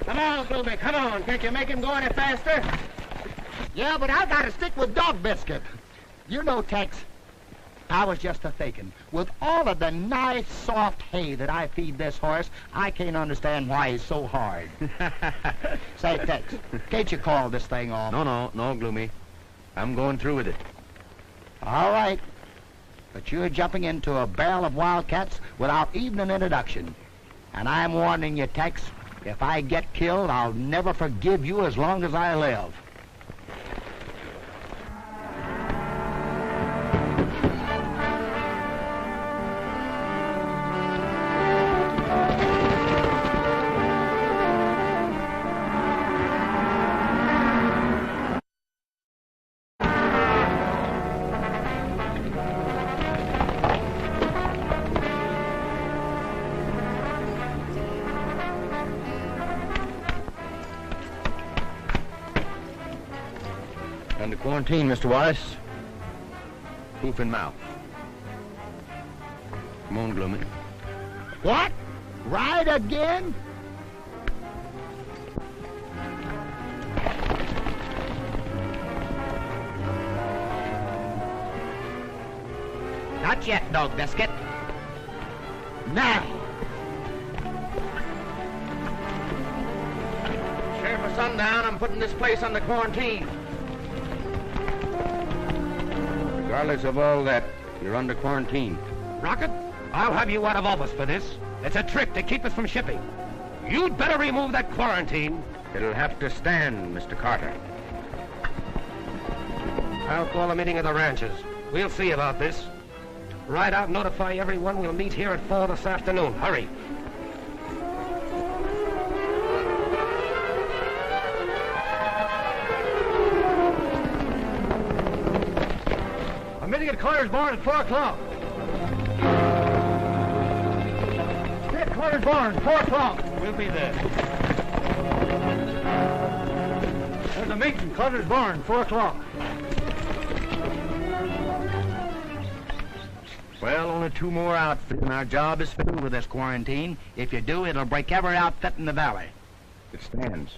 Come on, Gloomy, come on. Can't you make him go any faster? Yeah, but I gotta stick with Dog Biscuit. You know, Tex, I was just a-thinking. With all of the nice, soft hay that I feed this horse, I can't understand why he's so hard. Say, Tex, can't you call this thing off? No, Gloomy. I'm going through with it. All right. But you're jumping into a barrel of wildcats without even an introduction. And I'm warning you, Tex, if I get killed, I'll never forgive you as long as I live. Under quarantine, Mr. Wallace. Hoof-and-mouth. Come on, Gloomy. What? Ride again? Not yet, Dog Biscuit. Now. Sheriff of Sundown, I'm putting this place under quarantine. Regardless of all that, you're under quarantine. Rockett, I'll have you out of office for this. It's a trick to keep us from shipping. You'd better remove that quarantine. It'll have to stand, Mr. Carter. I'll call a meeting of the ranchers. We'll see about this. Ride out and notify everyone we'll meet here at 4 this afternoon. Hurry. I'm meeting at Cutler's barn at 4 o'clock. At Cutler's barn, 4 o'clock. We'll be there. There's a meeting in Cutler's barn, 4 o'clock. Well, only 2 more outfits, and our job is through with this quarantine. If you do, it'll break every outfit in the valley. It stands.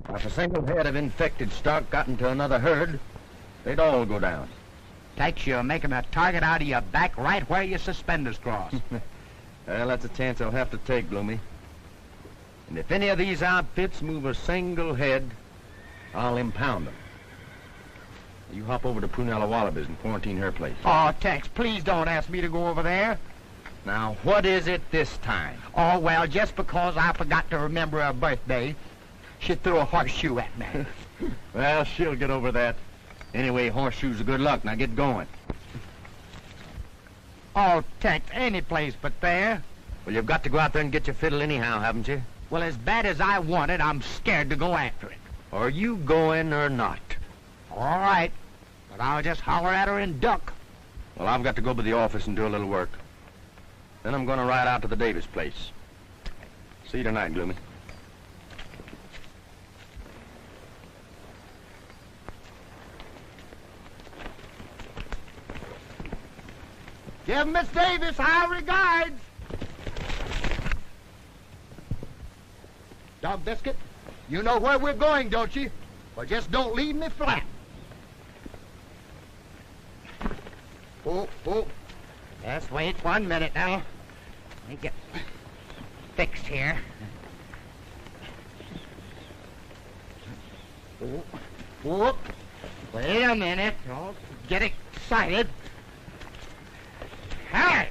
If a single head of infected stock got into another herd, they'd all go down. Tex, you're making a target out of your back right where your suspenders cross. Well, that's a chance I'll have to take, Gloomy. And if any of these outfits move a single head, I'll impound them. You hop over to Prunella Wallabies and quarantine her place. Oh, Tex, please don't ask me to go over there. Now, what is it this time? Oh, well, just because I forgot to remember her birthday, she threw a horseshoe at me. Well, she'll get over that. Anyway, horseshoes are good luck. Now get going. Oh, Tex, any place but there. Well, you've got to go out there and get your fiddle anyhow, haven't you? Well, as bad as I want it, I'm scared to go after it. Are you going or not? All right, but I'll just holler at her and duck. Well, I've got to go to the office and do a little work. Then I'm going to ride out to the Davis place. See you tonight, Gloomy. Give Miss Davis our regards. Dog Biscuit, you know where we're going, don't you? Well, just don't leave me flat. Oh. Just wait 1 minute now. Let me get fixed here. Oh. Wait a minute. Don't get excited. All right.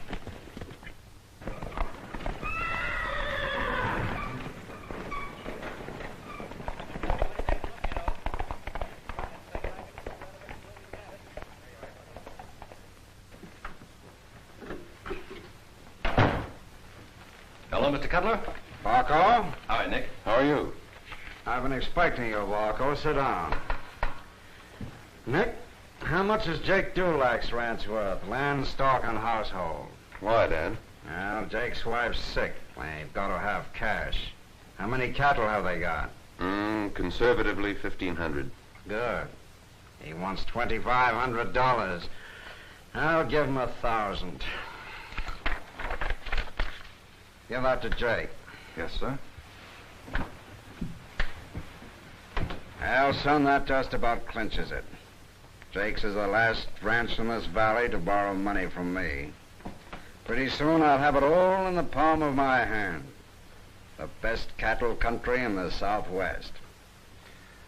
Hello, Mr. Cutler. Barco? Hi, Nick. How are you? I've been expecting you, Barco. Sit down. Nick, how much is Jake Dulac's ranch worth? Land, stock, and household. Why, Dad? Well, Jake's wife's sick. They've got to have cash. How many cattle have they got? Conservatively, 1,500. Good. He wants $2,500. I'll give him 1,000. Give that to Jake. Yes, sir. Well, son, that just about clinches it. Jake's is the last ranch in this valley to borrow money from me. Pretty soon I'll have it all in the palm of my hand. The best cattle country in the Southwest.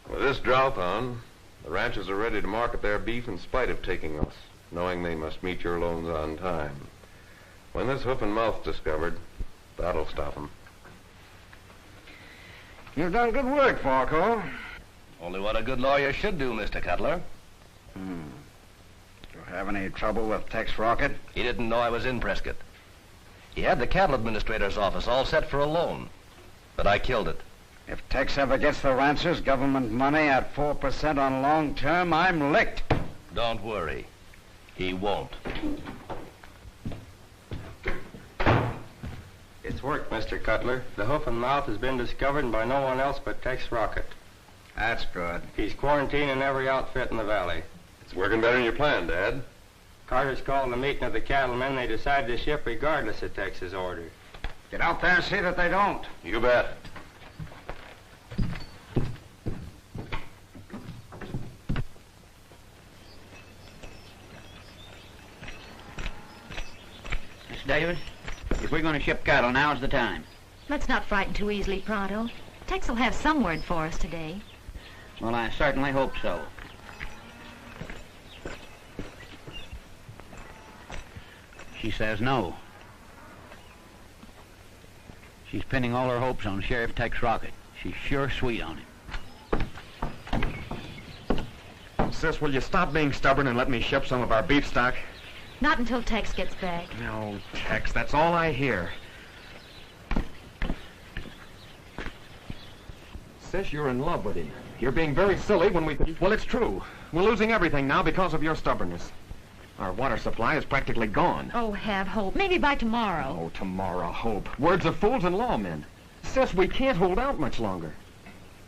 With this drought on, the ranchers are ready to market their beef in spite of taking us, knowing they must meet your loans on time. When this hoof-and-mouth's discovered, that'll stop them. You've done good work, Falco. Only what a good lawyer should do, Mr. Cutler. Do you have any trouble with Tex Rockett? He didn't know I was in Prescott. He had the cattle administrator's office all set for a loan, but I killed it. If Tex ever gets the ranchers government money at 4% on long term, I'm licked. Don't worry. He won't. It's worked, Mr. Cutler. The hoof-and-mouth has been discovered by no one else but Tex Rockett. That's good. He's quarantining every outfit in the valley. It's working better than you planned, Dad. Carter's called a meeting of the cattlemen. They decided to ship regardless of Tex's order. Get out there and see that they don't. You bet. Miss Davis, if we're going to ship cattle, now's the time. Let's not frighten too easily, Pronto. Tex will have some word for us today. Well, I certainly hope so. She says no. She's pinning all her hopes on Sheriff Tex Rockett. She's sure sweet on him. Sis, will you stop being stubborn and let me ship some of our beef stock? Not until Tex gets back. No, Tex, that's all I hear. Sis, you're in love with him. You're being very silly when we... Well, it's true. We're losing everything now because of your stubbornness. Our water supply is practically gone. Oh, have hope. Maybe by tomorrow. Oh, tomorrow, hope. Words of fools and lawmen. Sis, we can't hold out much longer.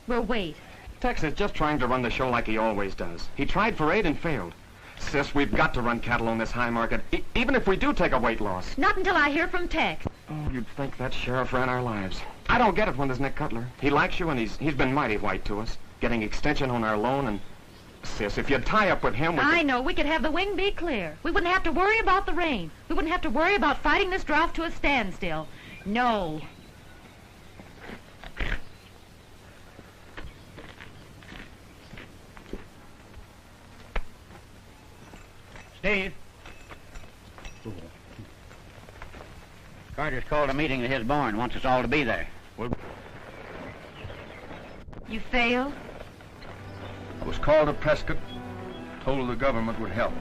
We'll wait. Tex is just trying to run the show like he always does. He tried for 8 and failed. Sis, we've got to run cattle on this high market, even if we do take a weight loss. Not until I hear from Tex. Oh, you'd think that sheriff ran our lives. I don't get it when there's Nick Cutler. He likes you, and he's been mighty white to us, getting extension on our loan, and... Sis, if you'd tie up with him... I know. We could have the wing be clear. We wouldn't have to worry about the rain. We wouldn't have to worry about fighting this drought to a standstill. No. Steve. Carter's called a meeting at his barn. Wants us all to be there. You failed? I was called to Prescott, told the government would help.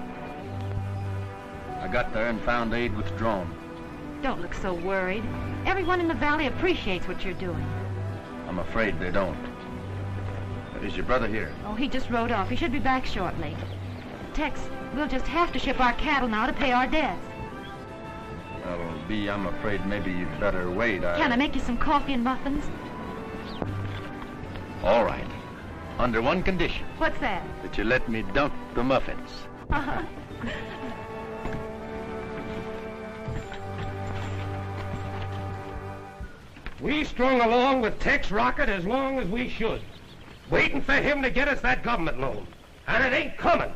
I got there and found aid withdrawn. Don't look so worried. Everyone in the valley appreciates what you're doing. I'm afraid they don't. Is your brother here? Oh, he just rode off. He should be back shortly. Tex, we'll just have to ship our cattle now to pay our debts. That'll be, I'm afraid, maybe you'd better wait. Can I make you some coffee and muffins? All right. Under one condition. What's that? That you let me dunk the muffins. We strung along with Tex Rockett as long as we should, waiting for him to get us that government loan. And it ain't coming.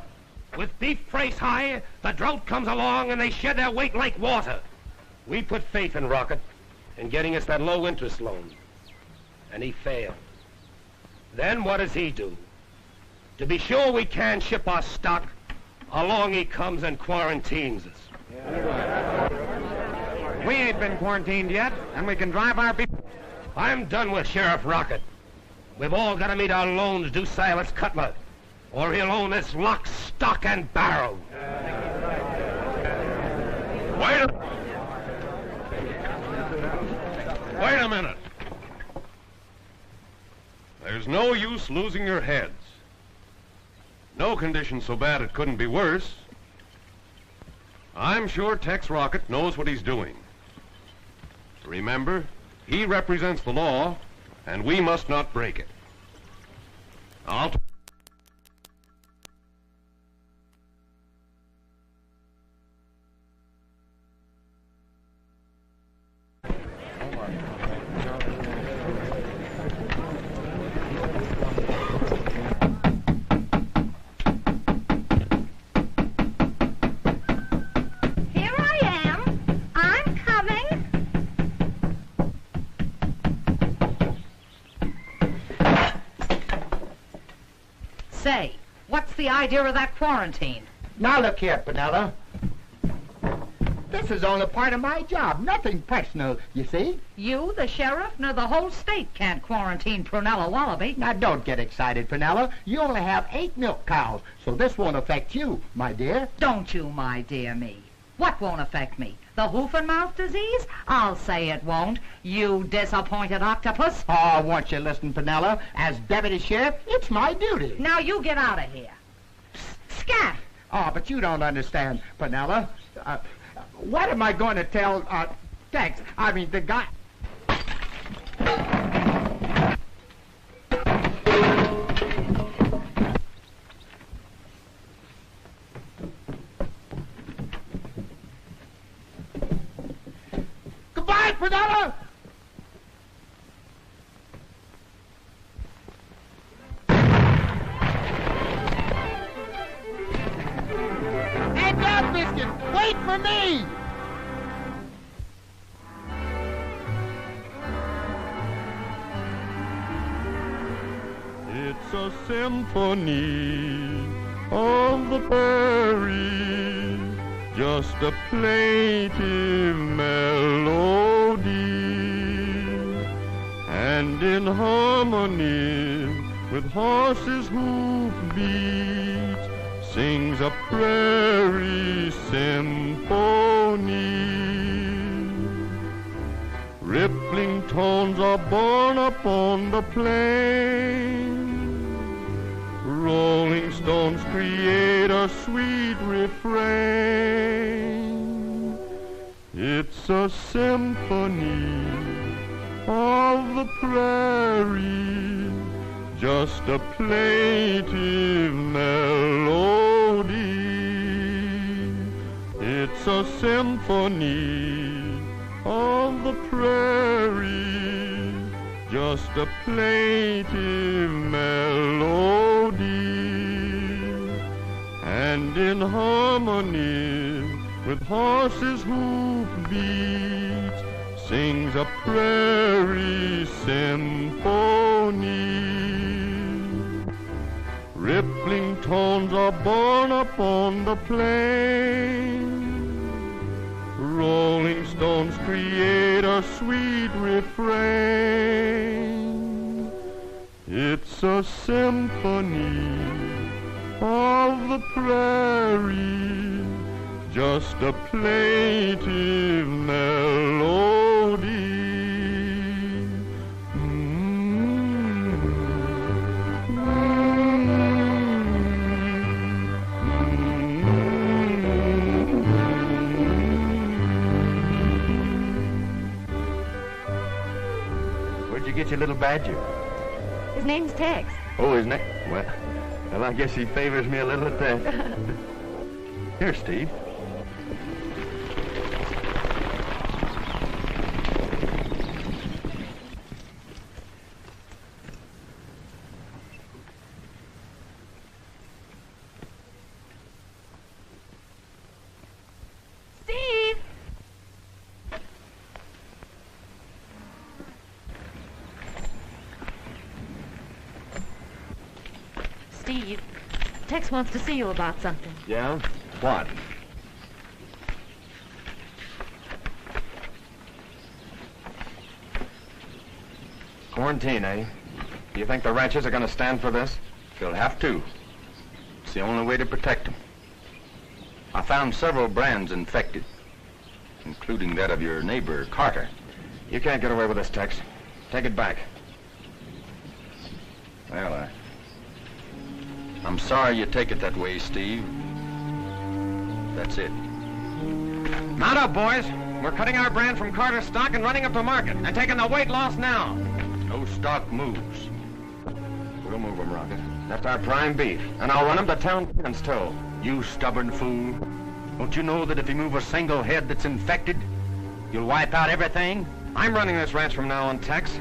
With beef price high, the drought comes along and they shed their weight like water. We put faith in Rockett in getting us that low-interest loan. And he failed. Then what does he do? To be sure we can ship our stock, along he comes and quarantines us. We ain't been quarantined yet, and we can drive our beef. I'm done with Sheriff Rockett. We've all got to meet our loans due Cylus Cuttler, or he'll own this lock, stock, and barrel. Wait a minute. There's no use losing your heads. No condition so bad it couldn't be worse. I'm sure Tex Rockett knows what he's doing. Remember, he represents the law, and we must not break it. the idea of that quarantine? Now look here, Penella. This is only part of my job, nothing personal, you see? You, the sheriff, nor the whole state can't quarantine Prunella Wallaby. Now don't get excited, Penella. You only have 8 milk cows, so this won't affect you, my dear. Don't you, my dear me. What won't affect me? The hoof-and-mouth disease? I'll say it won't, you disappointed octopus. Oh, won't you listen, Penella? As deputy sheriff, it's my duty. Now you get out of here. Scat! Oh, but you don't understand, Penella. What am I going to tell, Tex? I mean, the guy... Goodbye, Penella! Hey, Dog Biscuit, wait for me! It's a symphony of the prairie, just a plaintive melody, and in harmony with horses' hoofbeats sings a prairie symphony. Rippling tones are borne upon the plain. Rolling stones create a sweet refrain. It's a symphony of the prairie, just a plaintive melody. It's a symphony of the prairie, just a plaintive melody, and in harmony with horses' hoofbeats sings a prairie symphony. Rippling tones are borne upon the plain. Rolling stones create a sweet refrain. It's a symphony of the prairie, just a plaintive melody. Get your little badger. His name's Tex. Oh, his name? Well, I guess he favors me a little at that. Here, Steve. Steve! Steve, Tex wants to see you about something. Yeah? What? Quarantine, eh? Do you think the ranchers are going to stand for this? They'll have to. It's the only way to protect them. I found several brands infected, including that of your neighbor, Carter. You can't get away with this, Tex. Take it back. Well, I'm sorry you take it that way, Steve. That's it. Mount up, boys. We're cutting our brand from Carter's stock and running up to market, and taking the weight loss now. No stock moves. We'll move them, Rocket. That's our prime beef, and I'll run them to town fence toe. You stubborn fool. Don't you know that if you move a single head that's infected, you'll wipe out everything? I'm running this ranch from now on, Tex.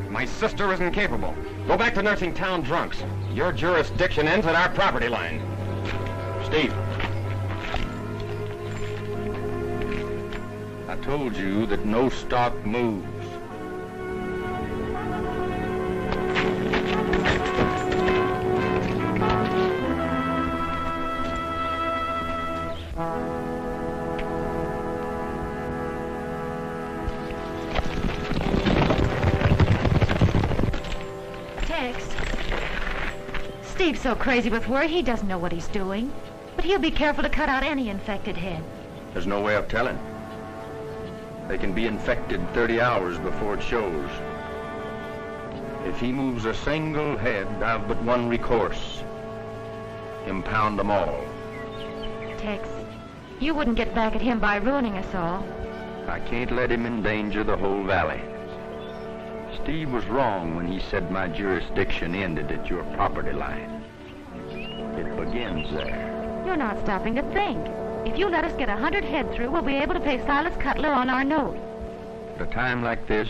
My sister isn't capable. Go back to nursing town drunks. Your jurisdiction ends at our property line. Steve. I told you that no stock moves. Tex. Steve's so crazy with worry, he doesn't know what he's doing. But he'll be careful to cut out any infected head. There's no way of telling. They can be infected 30 hours before it shows. If he moves a single head, I've but one recourse. Impound them all. Tex, you wouldn't get back at him by ruining us all. I can't let him endanger the whole valley. Steve was wrong when he said my jurisdiction ended at your property line. It begins there. You're not stopping to think. If you let us get 100 head through, we'll be able to pay Cylus Cuttler on our note. At a time like this,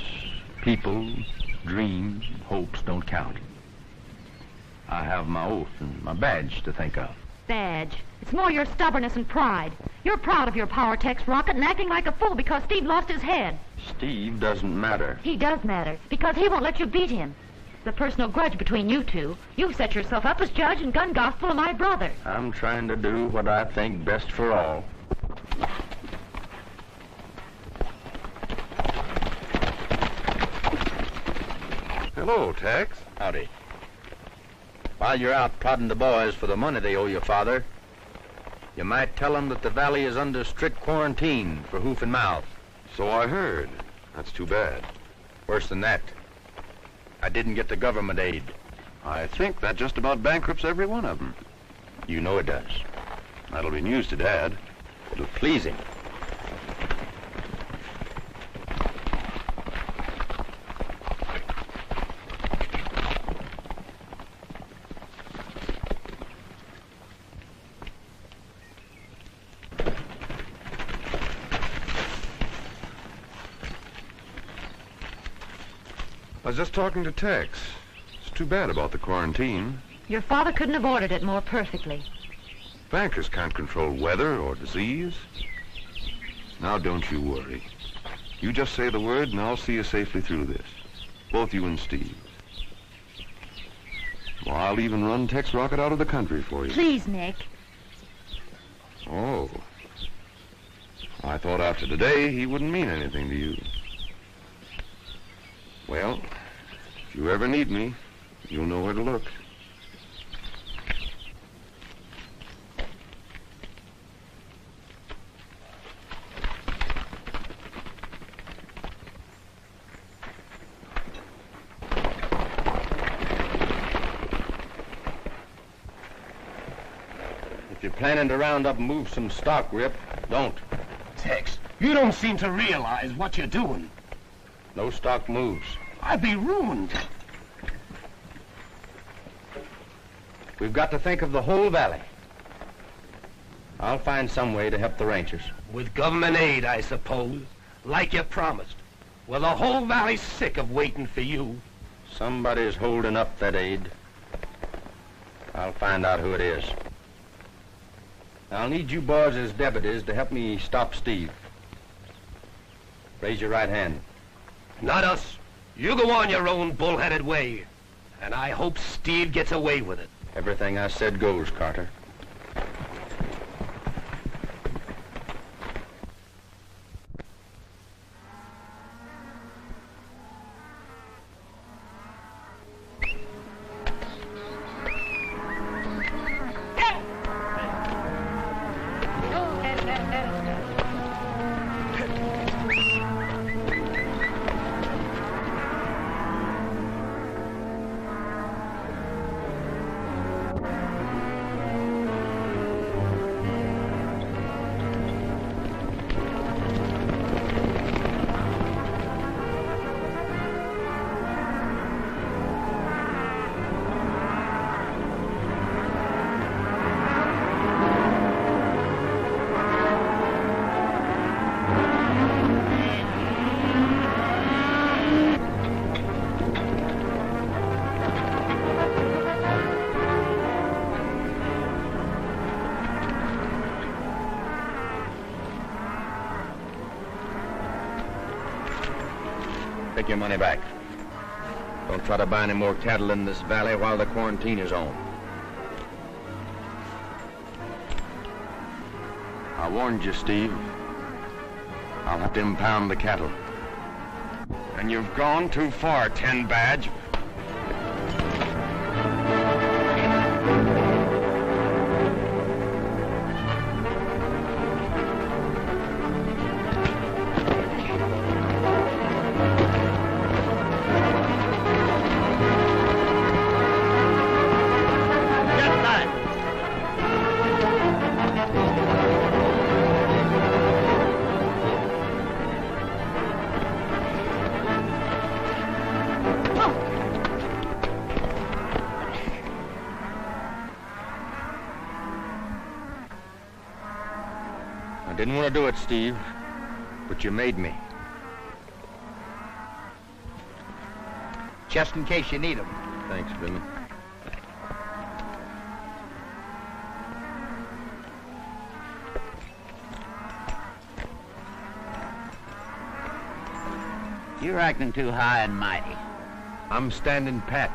people, dreams, hopes don't count. I have my oath and my badge to think of. Badge? It's more your stubbornness and pride. You're proud of your power, Tex Rockett, and acting like a fool because Steve lost his head. Steve doesn't matter. He does matter, because he won't let you beat him. The personal grudge between you two. You've set yourself up as judge and gun gospel of my brother. I'm trying to do what I think best for all. Hello, Tex. Howdy. While you're out prodding the boys for the money they owe your father, you might tell them that the valley is under strict quarantine for hoof-and-mouth. So I heard. That's too bad. Worse than that, I didn't get the government aid. I think that just about bankrupts every one of them. You know it does. That'll be news to Dad. It'll please him. I was just talking to Tex. It's too bad about the quarantine. Your father couldn't have ordered it more perfectly. Bankers can't control weather or disease. Now don't you worry. You just say the word and I'll see you safely through this. Both you and Steve. Well, I'll even run Tex Rockett out of the country for you. Please, Nick. Oh. I thought after today he wouldn't mean anything to you. Well, if you ever need me, you'll know where to look. If you're planning to round up and move some stock, Rip, don't. Tex, you don't seem to realize what you're doing. No stock moves. I'd be ruined. We've got to think of the whole valley. I'll find some way to help the ranchers. With government aid, I suppose, like you promised. Well, the whole valley's sick of waiting for you. Somebody's holding up that aid. I'll find out who it is. I'll need you boys as deputies to help me stop Steve. Raise your right hand. Not us. You go on your own bullheaded way. And I hope Steve gets away with it. Everything I said goes, Carter. Take your money back. Don't try to buy any more cattle in this valley while the quarantine is on. I warned you, Steve. I'll have to impound the cattle. And you've gone too far, 10 Badge. I didn't want to do it, Steve, but you made me. Just in case you need them. Thanks, Billy. You're acting too high and mighty. I'm standing pat.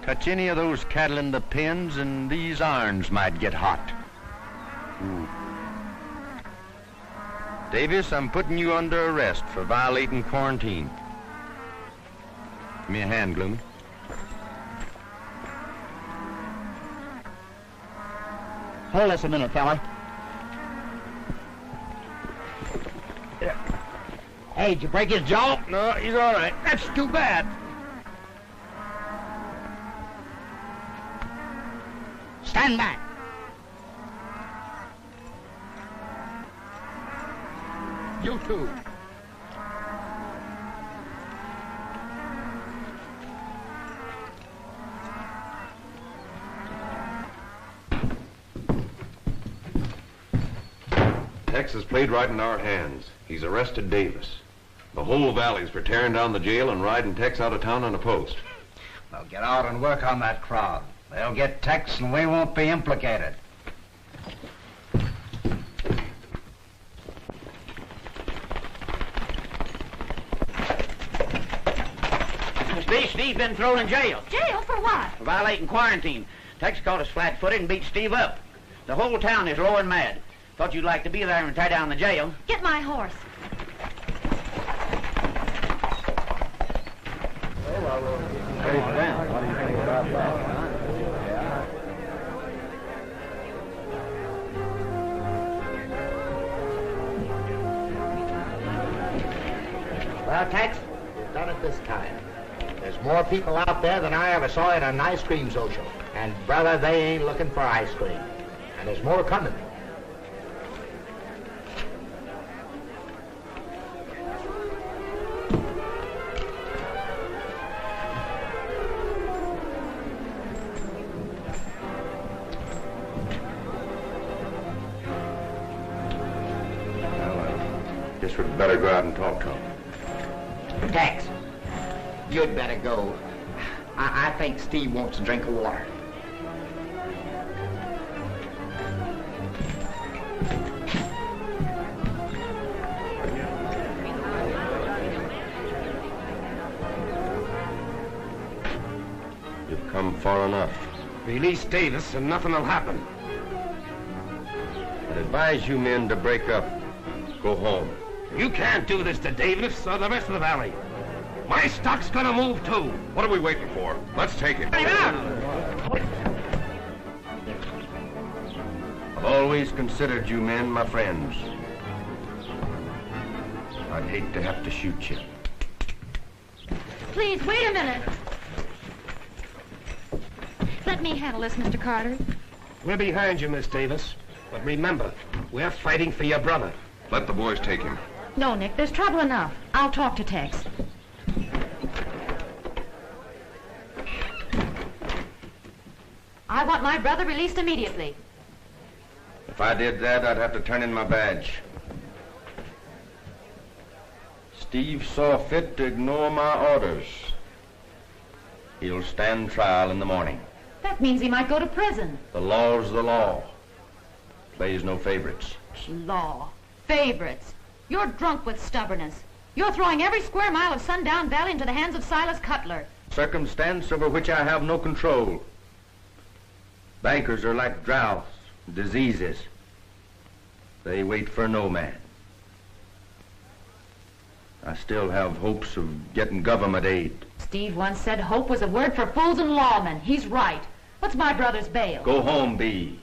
Touch any of those cattle in the pens and these irons might get hot. Davis, I'm putting you under arrest for violating quarantine. Give me a hand, Gloomy. Hold this a minute, fella. Hey, did you break his jaw? No, he's all right. That's too bad. Stand back. You too. Tex has played right in our hands. He's arrested Davis. The whole valley's for tearing down the jail and riding Tex out of town on a post. Well, get out and work on that crowd. They'll get Tex and we won't be implicated. Steve's been thrown in jail. Jail for what? For violating quarantine. Tex caught us flat-footed and beat Steve up. The whole town is low and mad. Thought you'd like to be there and tie down the jail. Get my horse. Well, Tex, you've done it this time. There's more people out there than I ever saw at an ice cream social. And, brother, they ain't looking for ice cream. And there's more coming. Guess we'd better go out and talk to him. Tex, you'd better go. I think Steve wants a drink of water. You've come far enough. Release Davis and nothing will happen. I'd advise you men to break up. Go home. You can't do this to Davis or the rest of the valley. My stock's gonna move too. What are we waiting for? Let's take it. I've always considered you men my friends. I'd hate to have to shoot you. Please, wait a minute. Let me handle this, Mr. Carter. We're behind you, Miss Davis. But remember, we're fighting for your brother. Let the boys take him. No, Nick, there's trouble enough. I'll talk to Tex. I want my brother released immediately. If I did that, I'd have to turn in my badge. Steve saw fit to ignore my orders. He'll stand trial in the morning. That means he might go to prison. The law's the law. Plays no favorites. Law. Favorites. You're drunk with stubbornness. You're throwing every square mile of Sundown Valley into the hands of Cylus Cuttler. Circumstance over which I have no control. Bankers are like droughts, diseases. They wait for no man. I still have hopes of getting government aid. Steve once said hope was a word for fools and lawmen. He's right. What's my brother's bail? Go home, Bee.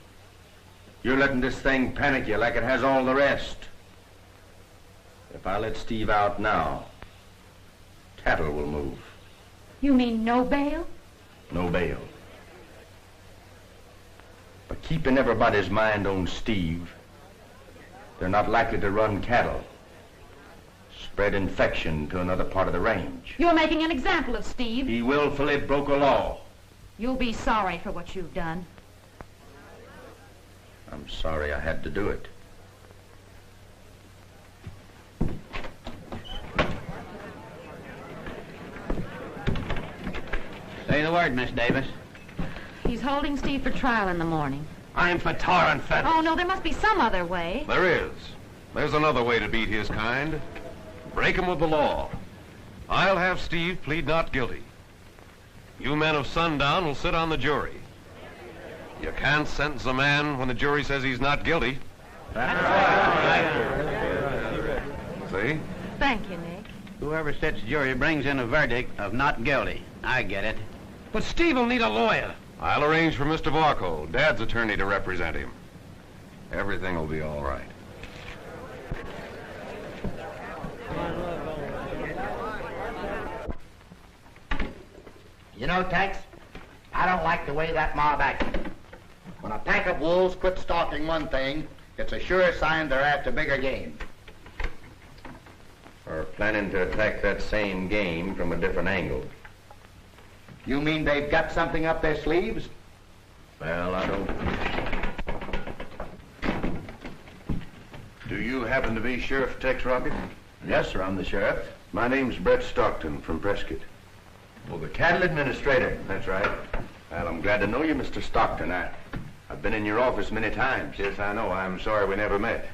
You're letting this thing panic you like it has all the rest. If I let Steve out now, cattle will move. You mean no bail? No bail. But keeping everybody's mind on Steve, they're not likely to run cattle, spread infection to another part of the range. You're making an example of Steve. He willfully broke a law. You'll be sorry for what you've done. I'm sorry I had to do it. Say the word, Miss Davis. He's holding Steve for trial in the morning. I'm for tar and feathers. Oh, no, there must be some other way. There is. There's another way to beat his kind. Break him with the law. I'll have Steve plead not guilty. You men of Sundown will sit on the jury. You can't sentence a man when the jury says he's not guilty. That's right. See? Thank you, Nick. Whoever sits jury brings in a verdict of not guilty. I get it. But Steve will need a lawyer. I'll arrange for Mr. Varco, Dad's attorney, to represent him. Everything will be all right. You know, Tex, I don't like the way that mob acted. When a pack of wolves quit stalking one thing, it's a sure sign they're after bigger game. Or planning to attack that same game from a different angle. You mean they've got something up their sleeves? Well, I don't... Do you happen to be Sheriff Tex Rockett? Yes, sir, I'm the sheriff. My name's Bret Stockton from Prescott. Well, the cattle administrator. That's right. Well, I'm glad to know you, Mr. Stockton. I've been in your office many times. Yes, I know. I'm sorry we never met.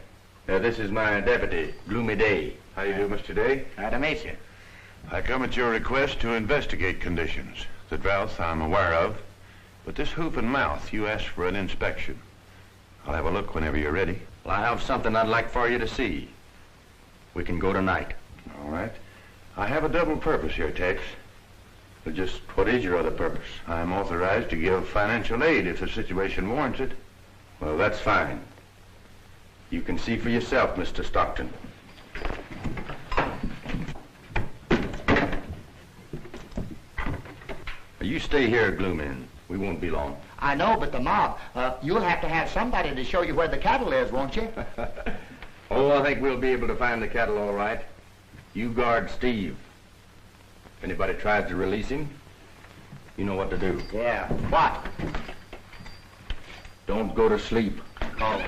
This is my deputy, Gloomy Day. How you do, Mr. Day? Glad to meet you. I come at your request to investigate conditions. The drought I'm aware of, but this hoof and mouth, you asked for an inspection. I'll have a look whenever you're ready. Well, I have something I'd like for you to see. We can go tonight. All right. I have a double purpose here, Tex. But just what is your other purpose? I'm authorized to give financial aid if the situation warrants it. Well, that's fine. You can see for yourself, Mr. Stockton. You stay here, Gloomy. We won't be long. I know, but the mob, you'll have to have somebody to show you where the cattle is, won't you? Oh, I think we'll be able to find the cattle all right. You guard Steve. If anybody tries to release him, you know what to do. Yeah, what? Don't go to sleep. Oh.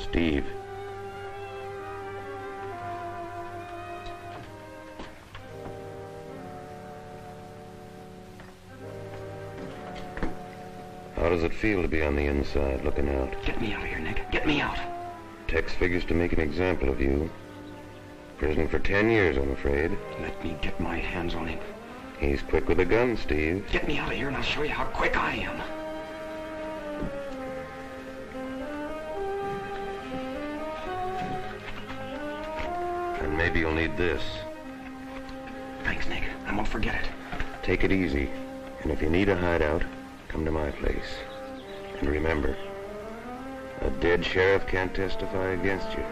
Steve. How does it feel to be on the inside, looking out? Get me out of here, Nick. Get me out. Tex figures to make an example of you. Prison for 10 years, I'm afraid. Let me get my hands on him. He's quick with a gun, Steve. Get me out of here and I'll show you how quick I am. And maybe you'll need this. Thanks, Nick. I won't forget it. Take it easy. And if you need a hideout, come to my place. And remember, a dead sheriff can't testify against you.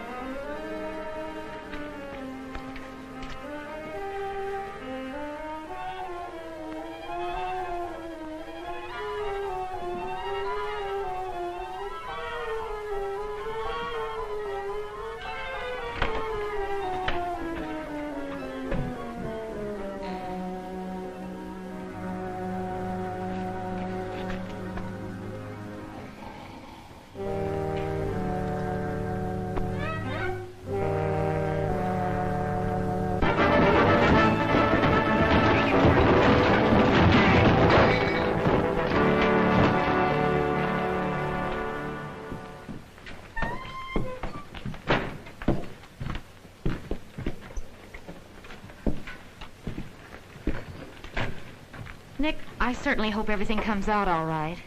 I certainly hope everything comes out all right.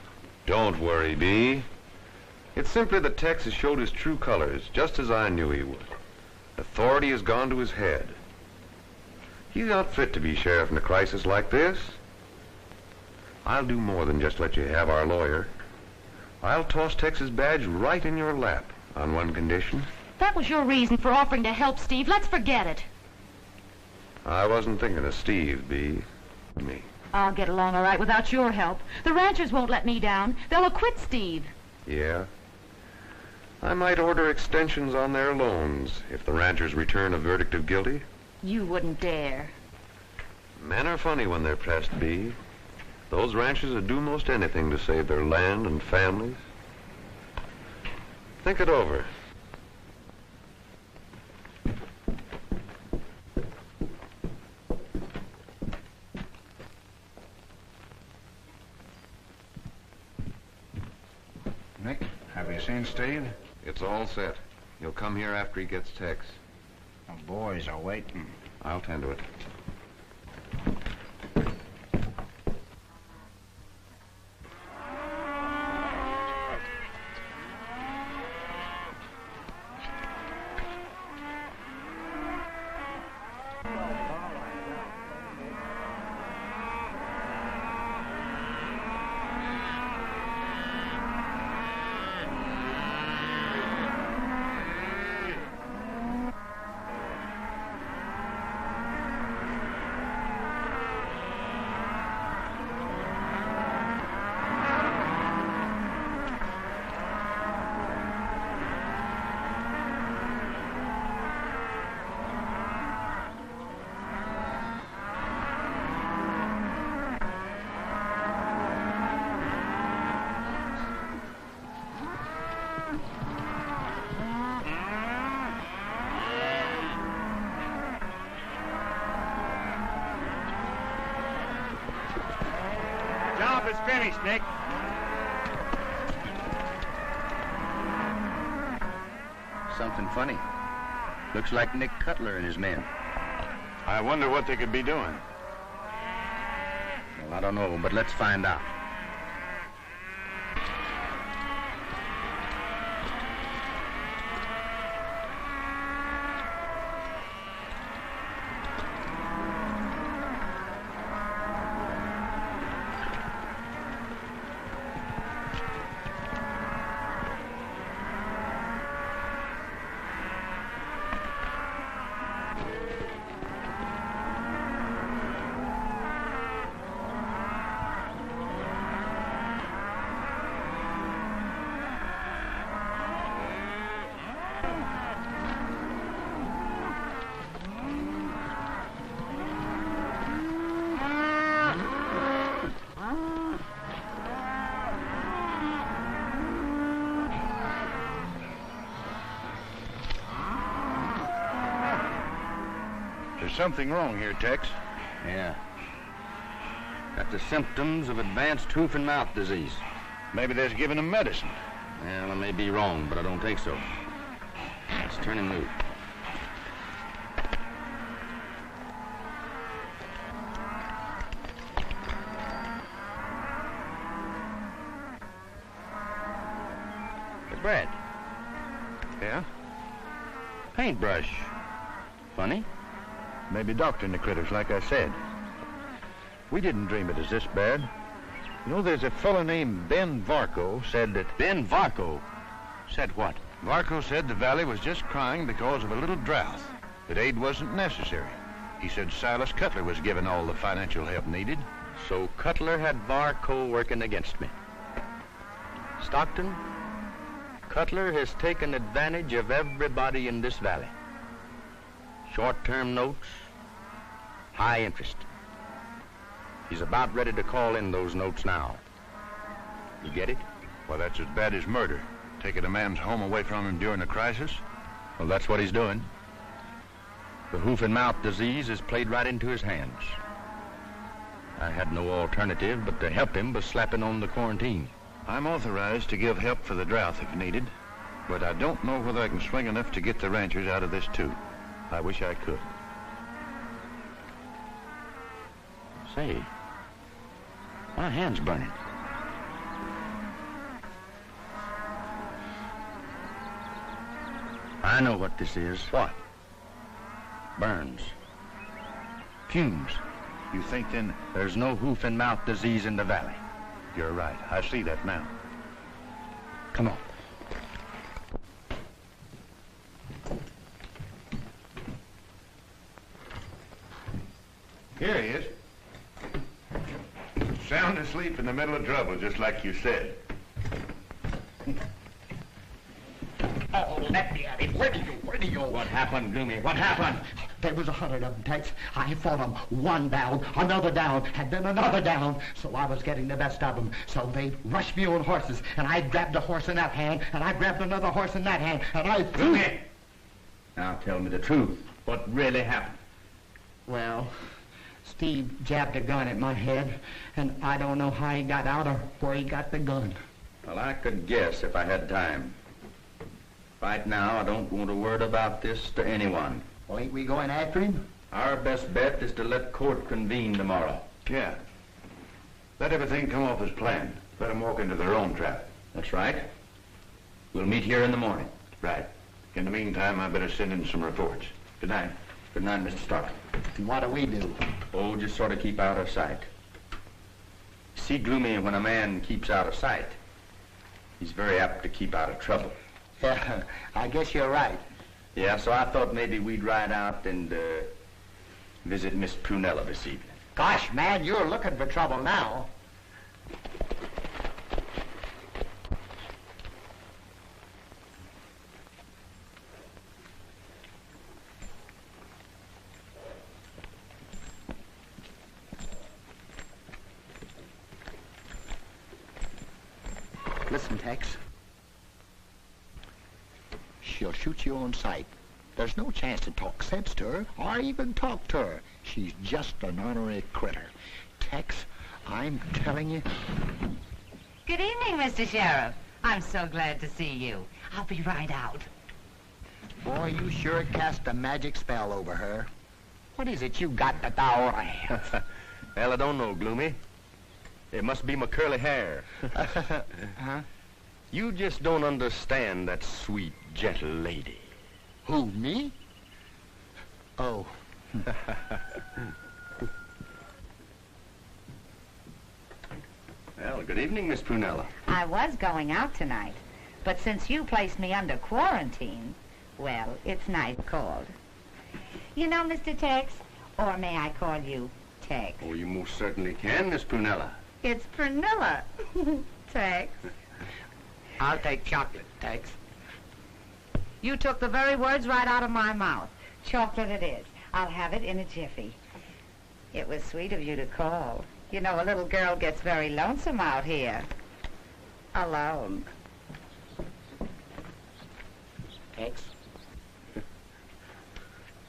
Don't worry, Bee. It's simply that Tex has showed his true colors, just as I knew he would. Authority has gone to his head. He's not fit to be sheriff in a crisis like this. I'll do more than just let you have our lawyer. I'll toss Tex's badge right in your lap on one condition. That was your reason for offering to help Steve. Let's forget it. I wasn't thinking of Steve, Bee. Me. I'll get along all right without your help. The ranchers won't let me down. They'll acquit Steve. Yeah? I might order extensions on their loans if the ranchers return a verdict of guilty. You wouldn't dare. Men are funny when they're pressed, Bee. Those ranchers would do most anything to save their land and families. Think it over. Nick, have you seen Steve? It's all set. He'll come here after he gets Tex. The boys are waiting. I'll tend to it. Job is finished, Nick. Something funny. Looks like Nick Cutler and his men. I wonder what they could be doing. Well, I don't know, but let's find out. There's something wrong here, Tex. Yeah. Got the symptoms of advanced hoof-and-mouth disease. Maybe they're giving him medicine. Well, I may be wrong, but I don't think so. Let's turn him loose. Hey, Brad. Yeah? Paintbrush. Funny. Maybe doctoring the critters, like I said. We didn't dream it was this bad. You know, there's a fellow named Ben Varco said that... Ben Varco? Said what? Varco said the valley was just crying because of a little drought, that aid wasn't necessary. He said Cylus Cuttler was given all the financial help needed. So Cutler had Varco working against me. Stockton, Cutler has taken advantage of everybody in this valley. Short-term notes, high interest. He's about ready to call in those notes now. You get it? Well, that's as bad as murder. Taking a man's home away from him during a crisis. Well, that's what he's doing. The hoof-and-mouth disease has played right into his hands. I had no alternative but to help him by slapping on the quarantine. I'm authorized to give help for the drought if needed, but I don't know whether I can swing enough to get the ranchers out of this, too. I wish I could. Say, My hand's burning. I know what this is. What? Burns. Fumes. You think then? There's no hoof-and-mouth disease in the valley. You're right. I see that now. Come on. Here he is. Sound asleep in the middle of trouble, just like you said. Oh, let me at him. Where do you? What happened, Gloomy? What happened? There was 100 of them, Tex. I fought them. One down, another down, and then another down. So I was getting the best of them. So they rushed me on horses, and I grabbed a horse in that hand, and I grabbed another horse in that hand, and I threw Gloomy! Now tell me the truth. What really happened? Well, Steve jabbed a gun at my head, and I don't know how he got out or where he got the gun. Well, I could guess if I had time. Right now, I don't want a word about this to anyone. Well, ain't we going after him? Our best bet is to let court convene tomorrow. Yeah. Let everything come off as planned. Let them walk into their own trap. That's right. We'll meet here in the morning. Right. In the meantime, I better send in some reports. Good night. Good night, Mr. Stockton. And what do we do? Oh, just sort of keep out of sight. See, Gloomy, when a man keeps out of sight, he's very apt to keep out of trouble. Yeah, I guess you're right. Yeah, so I thought maybe we'd ride out and visit Miss Prunella this evening. Gosh, man, you're looking for trouble now. Listen, Tex. She'll shoot you on sight. There's no chance to talk sense to her, or even talk to her. She's just an ornery critter. Tex, I'm telling you... Good evening, Mr. Sheriff. I'm so glad to see you. I'll be right out. Boy, you sure cast a magic spell over her. What is it you got that thou have? Well, I don't know, Gloomy. It must be my curly hair. Huh? You just don't understand that sweet, gentle lady. Who, me? Oh. Well, good evening, Miss Prunella. I was going out tonight, but since you placed me under quarantine, well, it's nice called. You know, Mr. Tex, or may I call you Tex? Oh, you most certainly can, Miss Prunella. It's Prunella, Tex. I'll take chocolate, Tex. You took the very words right out of my mouth. Chocolate it is. I'll have it in a jiffy. It was sweet of you to call. You know, a little girl gets very lonesome out here. Alone. Tex.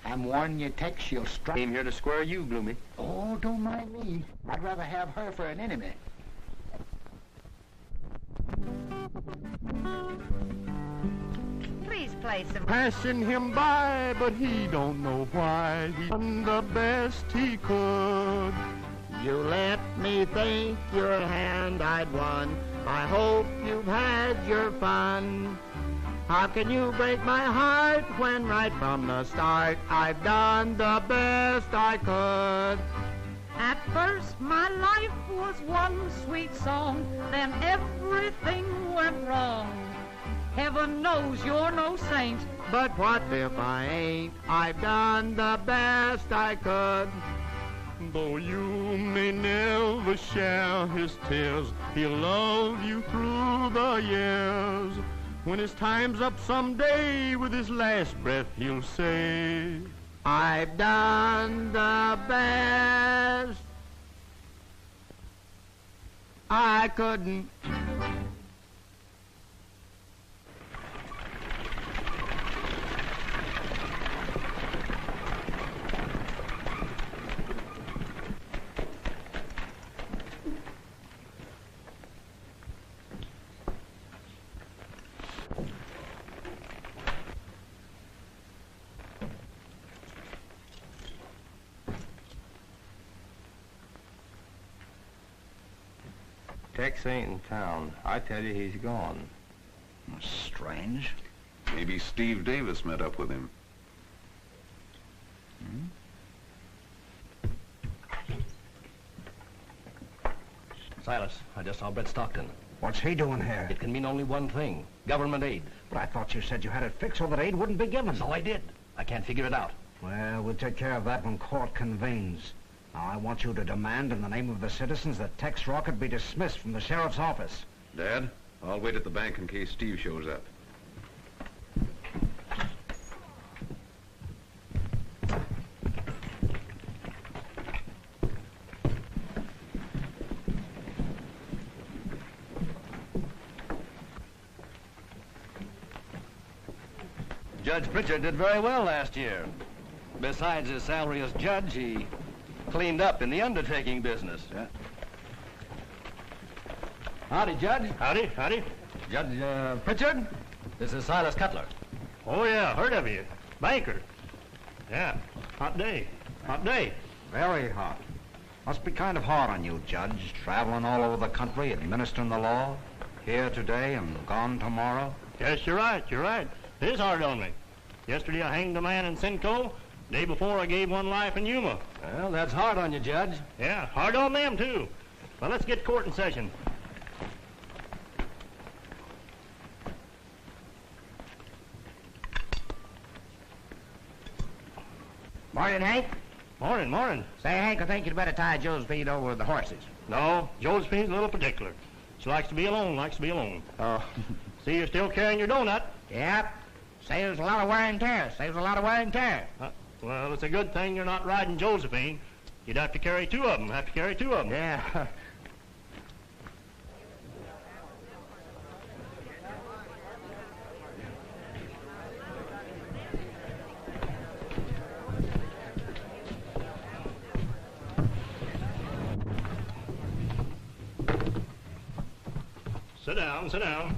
I'm warning you, Tex, she'll strike. Came here to square you, Gloomy. Oh, don't mind me. I'd rather have her for an enemy. Please play some... Passing him by, but he don't know why. He done the best he could. You let me think your hand I'd won. I hope you've had your fun. How can you break my heart when right from the start I've done the best I could? At first my life was one sweet song, then everything went wrong. Heaven knows you're no saint, But what if I ain't? I've done the best I could. Though you may never share his tears, he'll love you through the years. When his time's up someday, with his last breath he'll say, I've done the best I couldn't. Tex ain't in town. I tell you, he's gone. Strange. Maybe Steve Davis met up with him. Cylus, I just saw Bret Stockton. What's he doing here? It can mean only one thing. Government aid. But I thought you said you had it fixed so that aid wouldn't be given. So I did. I can't figure it out. Well, we'll take care of that when court convenes. Now, I want you to demand in the name of the citizens that Tex Rockett be dismissed from the sheriff's office. Dad, I'll wait at the bank in case Steve shows up. Judge Pritchard did very well last year. Besides his salary as judge, he cleaned up in the undertaking business. Yeah. Howdy, Judge. Howdy, howdy. Judge Pritchard, this is Cylus Cuttler. Oh, yeah, heard of you. Banker. Yeah, hot day. Hot day. Very hot. Must be kind of hard on you, Judge, traveling all over the country, administering the law. Here today and gone tomorrow. Yes, you're right, you're right. It is hard on me. Yesterday I hanged a man in Simcoe. Day before I gave one life in Yuma. Well, that's hard on you, Judge. Yeah, hard on them, too. Well, let's get court in session. Morning, Hank. Morning, morning. Say, Hank, I think you'd better tie Josephine over with the horses. No, Josephine's a little particular. She likes to be alone, likes to be alone. Oh. See, you're still carrying your donut. Yep. Saves a lot of wear and tear. Saves a lot of wear and tear. Well, it's a good thing you're not riding Josephine. You'd have to carry two of them. Yeah. Sit down, sit down.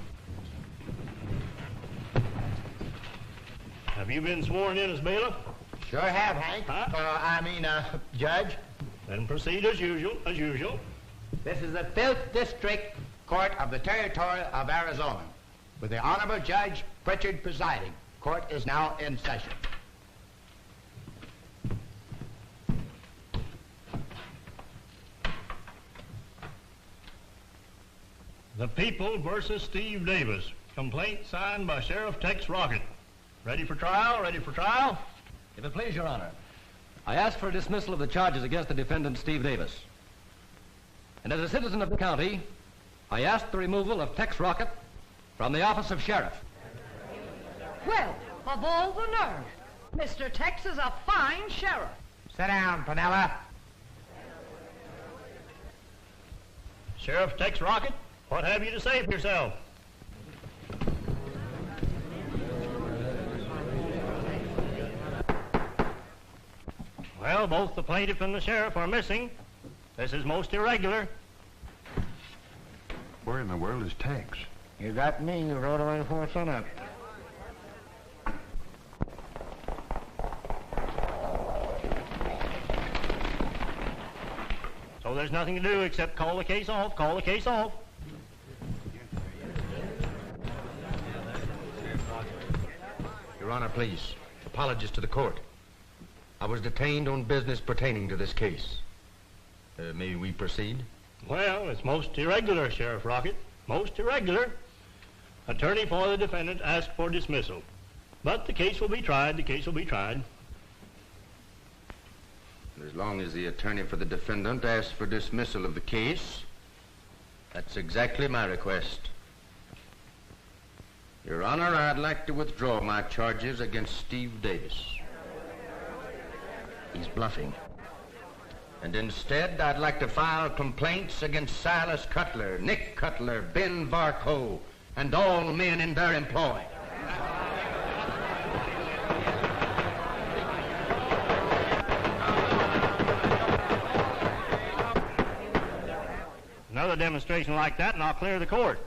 Have you been sworn in as bailiff? Sure have, Hank. Judge. Then proceed as usual, as usual. This is the 5th District Court of the Territory of Arizona, with the Honorable Judge Pritchard presiding. Court is now in session. The People versus Steve Davis. Complaint signed by Sheriff Tex Rockett. Ready for trial? Ready for trial? If it please, Your Honor, I ask for a dismissal of the charges against the defendant, Steve Davis. And as a citizen of the county, I ask the removal of Tex Rockett from the office of sheriff. Well, of all the nerve. Mr. Tex is a fine sheriff. Sit down, Panella. Sheriff Tex Rockett, what have you to say for yourself? Well, both the plaintiff and the sheriff are missing. This is most irregular. Where in the world is Tex? You got me. You rode away before sunup. So there's nothing to do except call the case off, call the case off. Your Honor, please. Apologies to the court. I was detained on business pertaining to this case. May we proceed? Well, it's most irregular, Sheriff Rockett. Most irregular. Attorney for the defendant asked for dismissal. But the case will be tried, the case will be tried. As long as the attorney for the defendant asks for dismissal of the case, that's exactly my request. Your Honor, I'd like to withdraw my charges against Steve Davis. He's bluffing. And instead, I'd like to file complaints against Cylus Cuttler, Nick Cutler, Ben Varco, and all men in their employ. Another demonstration like that and I'll clear the court.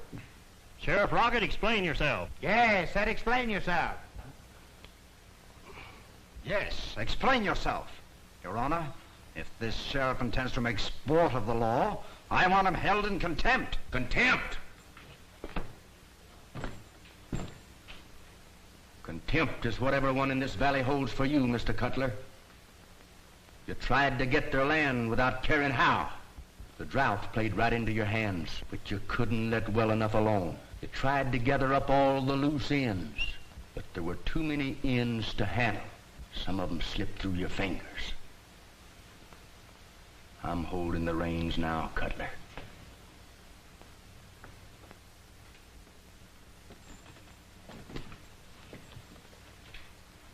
Sheriff Rockett, explain yourself. Yes, said explain yourself. Yes, explain yourself. Your Honor, if this sheriff intends to make sport of the law, I want him held in contempt. Contempt? Contempt is what everyone in this valley holds for you, Mr. Cutler. You tried to get their land without caring how. The drought played right into your hands, but you couldn't let well enough alone. You tried to gather up all the loose ends, but there were too many ends to handle. Some of them slipped through your fingers. I'm holding the reins now, Cutler.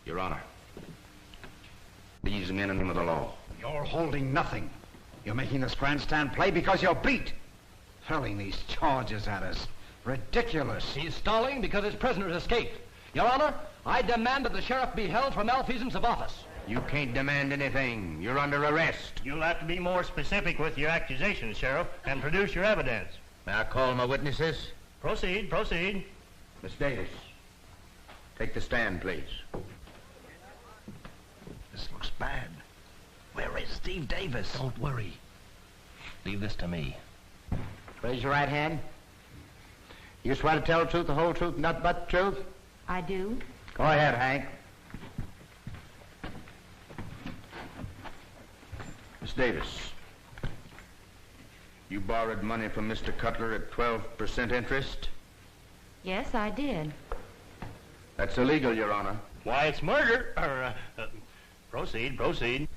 Your Honor, these men in the name of the law. You're holding nothing. You're making this grandstand play because you're beat. Throwing these charges at us. Ridiculous. He's stalling because his prisoners escaped. Your Honor, I demand that the sheriff be held for malfeasance of office. You can't demand anything. You're under arrest. You'll have to be more specific with your accusations, Sheriff, and produce your evidence. May I call my witnesses? Proceed, proceed. Miss Davis, take the stand, please. This looks bad. Where is Steve Davis? Don't worry. Leave this to me. Raise your right hand. You swear to tell the truth, the whole truth, nothing but the truth? I do. Go ahead, Hank. Miss Davis, you borrowed money from Mr. Cutler at 12% interest? Yes, I did. That's illegal, Your Honor. Why, it's murder. Proceed, proceed.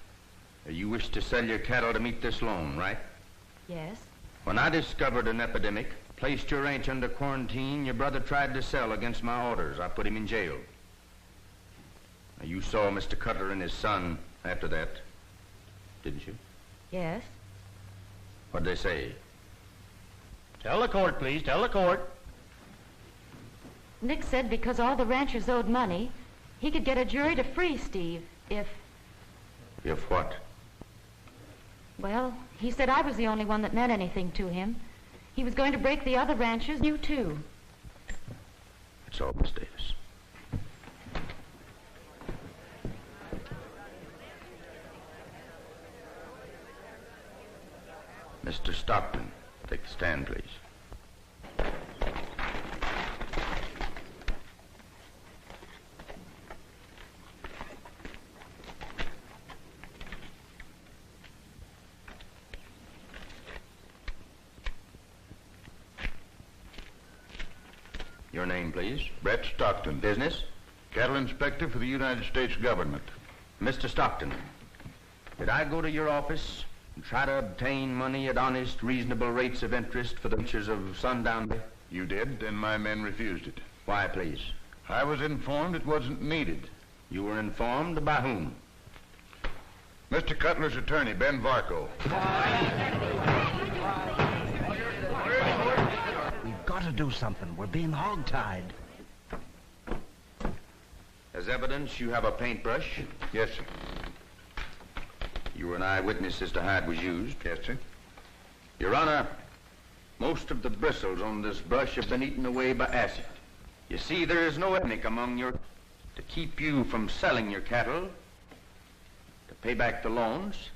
You wish to sell your cattle to meet this loan, right? Yes. When I discovered an epidemic, placed your ranch under quarantine, your brother tried to sell against my orders. I put him in jail. Now, you saw Mr. Cutler and his son after that, didn't you? Yes. What'd they say? Tell the court, please. Tell the court. Nick said because all the ranchers owed money, he could get a jury to free Steve if... If what? Well, he said I was the only one that meant anything to him. He was going to break the other ranchers, you too. That's all, Miss Davis. Mr. Stockton, take the stand, please. Your name, please. Bret Stockton. Business? Cattle inspector for the United States government. Mr. Stockton, did I go to your office and try to obtain money at honest, reasonable rates of interest for the ranchers of Sundown? You did, and my men refused it. Why, please? I was informed it wasn't needed. You were informed by whom? Mr. Cutler's attorney, Ben Varco. We've got to do something. We're being hogtied. As evidence, you have a paintbrush? Yes, sir. You were an eyewitness as to how it was used? Yes, sir. Your Honor, most of the bristles on this brush have been eaten away by acid. You see, there is no ethnic among your... to keep you from selling your cattle, to pay back the loans,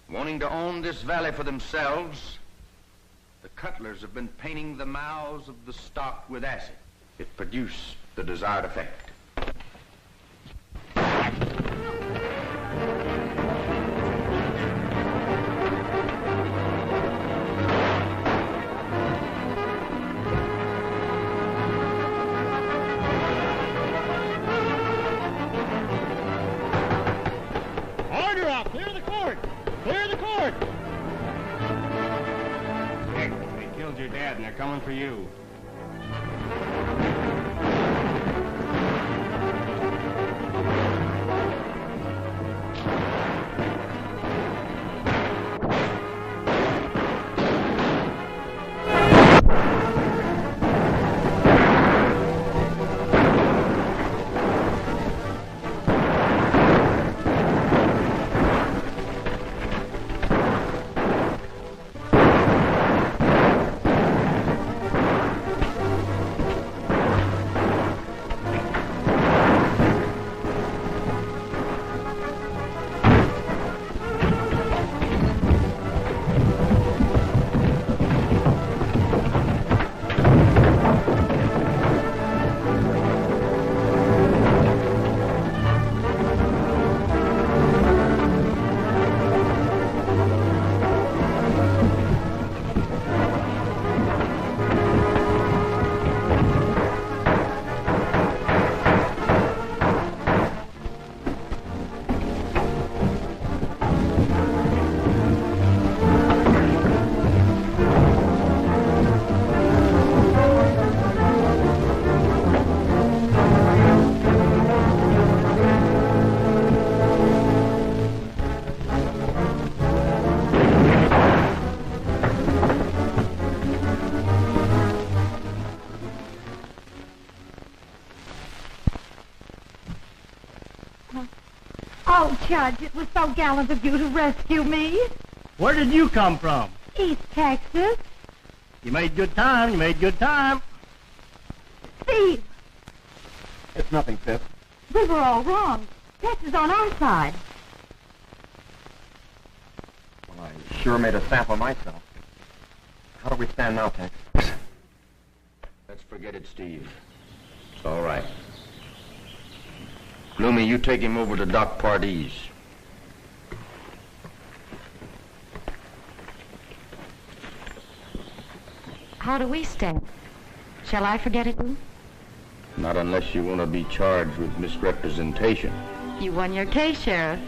wanting to own this valley for themselves. The Cuttlers have been painting the mouths of the stock with acid. It produced the desired effect. Order out! Clear the court! Clear the court! Nick, they killed your dad and they're coming for you. Oh, Judge, it was so gallant of you to rescue me. Where did you come from? East Texas. You made good time. You made good time. Steve, It's nothing, Fifth. we were all wrong. Tex is on our side. Well, I sure made a sample myself. How do we stand now, Tex? Let's forget it, Steve. It's all right. Bloomy, you take him over to Doc Pardee's. How do we stand? Shall I forget it, Lou? Not unless you want to be charged with misrepresentation. You won your case, Sheriff.